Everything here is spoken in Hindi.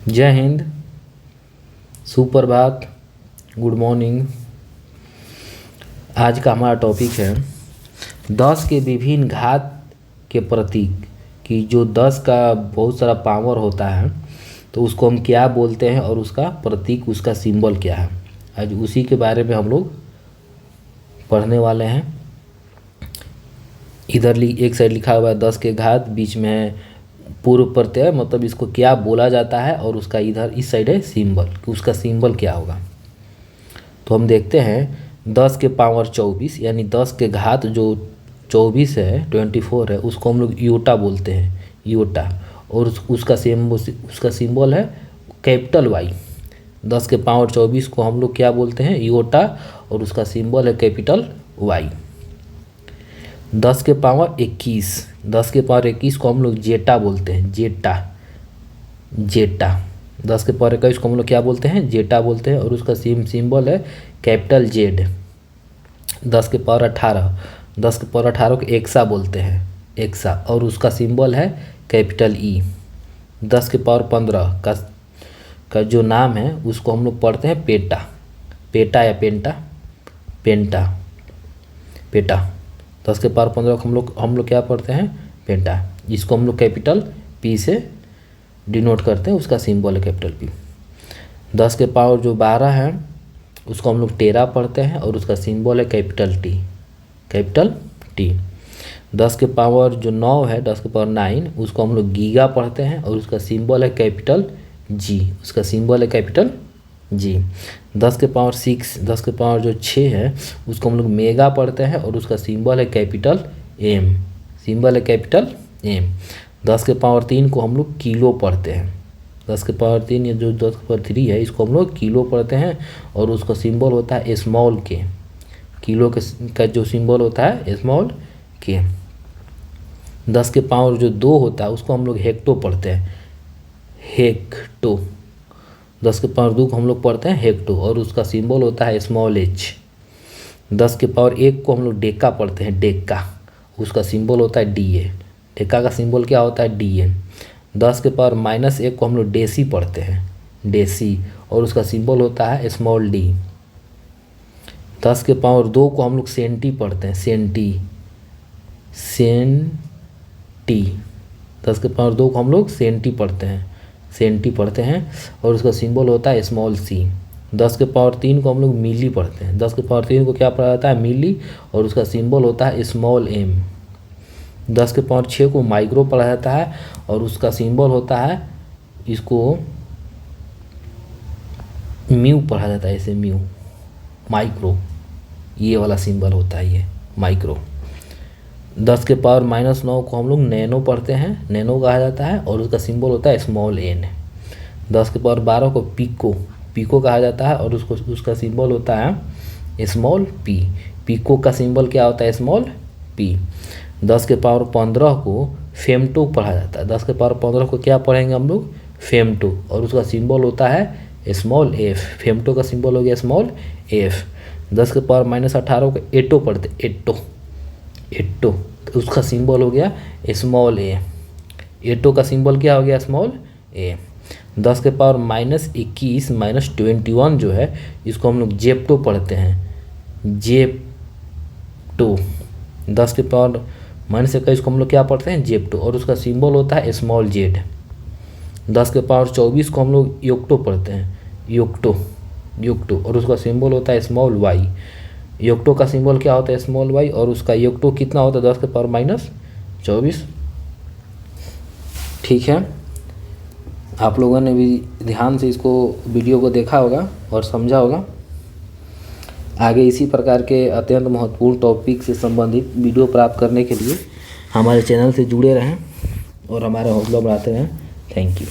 जय हिंद, सुप्रभात, गुड मॉर्निंग। आज का हमारा टॉपिक है 10 के विभिन्न घात के प्रतीक। कि जो 10 का बहुत सारा पावर होता है तो उसको हम क्या बोलते हैं और उसका प्रतीक, उसका सिंबल क्या है। आज उसी के बारे में हम लोग पढ़ने वाले हैं। इधर एक साइड लिखा हुआ है 10 के घात, बीच में है पूर्व प्रत्यय, मतलब इसको क्या बोला जाता है, और उसका इधर इस साइड है सिंबल, कि उसका सिंबल क्या होगा। तो हम देखते हैं 10 के पावर 24 यानी 10 के घात जो 24 है, 24 है, उसको हम लोग योटा बोलते हैं, योटा। और उसका सिंबल है कैपिटल वाई। 10 के पावर 24 को हम लोग क्या बोलते हैं, योटा, और उसका सिंबल है कैपिटल वाई। 10 के पावर 21, 10 के पावर 21 को हम लोग जेटा बोलते हैं, जेटा, जेटा। 10 के पावर 21 को हम लोग क्या बोलते हैं, जेटा बोलते हैं, और उसका सिंबल है कैपिटल जेड। 10 के पावर 18, 10 के पावर 18 को एक्सा बोलते हैं, एक्सा, और उसका सिंबल है कैपिटल ई। 10 के पावर 15 का जो नाम है उसको हम लोग पढ़ते हैं पेटा, पेटा या पेंटा, पेंटा, पेटा। 10 के पावर 15 को हम लोग क्या पढ़ते हैं, पेंटा। इसको हम लोग कैपिटल पी से डिनोट करते हैं, उसका सिंबल है कैपिटल पी। 10 के पावर जो 12 है उसको हम लोग टेरा पढ़ते हैं, और उसका सिंबल है कैपिटल टी, कैपिटल टी। 10 के पावर जो 9 है, 10 के पावर 9, उसको हम लोग गीगा पढ़ते हैं, और उसका सिंबल है कैपिटल जी, उसका सिंबल है कैपिटल जी। 10 के पावर 6, 10 के पावर जो 6 है उसको हम लोग मेगा पढ़ते हैं, और उसका सिंबल है कैपिटल एम, सिंबल है कैपिटल एम। 10 के पावर 3 को हम लोग किलो पढ़ते हैं, 10 के पावर 3 या जो 10 के पावर 3 है इसको हम लोग किलो पढ़ते हैं, और उसका सिंबल होता है स्मॉल के, किलो का जो सिंबल होता है स्मॉल के। 10 के पावर जो 2 होता है उसको हम लोग हेक्टो पढ़ते हैं, हेक्टो। 10 के पावर 2 को हम लोग पढ़ते हैं हेक्टो, और उसका सिंबल होता है स्मॉल एच। 10 के पावर 1 को हम लोग डेका पढ़ते हैं, डेका, उसका सिंबल होता है डी ए, डेका का सिंबल क्या होता है, डी ए। 10 के पावर -1 को हम लोग डेसी पढ़ते हैं, डेसी, और उसका सिंबल होता है स्मॉल डी। 10 के पावर 2 को हम लोग सेंटी पढ़ते हैं, सेंटी, सेंटी। 10 के पावर 2 को हम लोग सेंटी पढ़ते हैं, सेंटी पढ़ते हैं, और उसका सिंबल होता है स्मॉल सी। 10 के पावर 3 को हम लोग मिली पढ़ते हैं, 10 के पावर 3 को क्या पढ़ा जाता है, मिली, और उसका सिंबल होता है स्मॉल एम। 10 के पावर 6 को माइक्रो पढ़ा जाता है, और उसका सिंबल होता है, इसको म्यू पढ़ा जाता है, ऐसे म्यू, माइक्रो, ये वाला सिंबल होता है ये माइक्रो। 10 के पावर -9 को हम लोग नैनो पढ़ते हैं, नैनो कहा जाता है, और उसका सिंबल होता है स्मॉल एन। 10 के पावर 12 को पिको, पिको कहा जाता है, और उसका सिंबल होता है स्मॉल पी, पिको का सिंबल क्या होता है, स्मॉल पी। 10 के पावर 15 को फेमटो पढ़ा जाता है, 10 के पावर 15 को क्या पढ़ेंगे हम लोग, फेमटो, और उसका सिंबल होता है स्मॉल एफ, फेमटो का सिंबल हो गया स्मॉल एफ। 10 के पावर -18 को एटो पढ़ते, एटो, एटो, तो उसका सिंबल हो गया स्मॉल ए, एटो का सिंबल क्या हो गया, स्मॉल ए। 10 के पावर -21 -21 जो है इसको हम लोग जेप्टो पढ़ते हैं, जेप्टो। 10 के पावर -21 को हम लोग क्या पढ़ते हैं, जेप्टो, और उसका सिंबल होता है स्मॉल जेड। 10 के पावर 24 को हम लोग योक्टो पढ़ते हैं, योक्टो, योक्टो, और उसका सिंबल होता है स्मॉल वाई। योक्टो का सिंबल क्या होता है, स्मॉल वाई, और उसका योक्टो कितना होता है, 10 के पावर -24। ठीक है, आप लोगों ने भी ध्यान से इसको वीडियो को देखा होगा और समझा होगा। आगे इसी प्रकार के अत्यंत महत्वपूर्ण टॉपिक से संबंधित वीडियो प्राप्त करने के लिए हमारे चैनल से जुड़े रहें और हमारा हौसला बढ़ाते रहें। Thank you.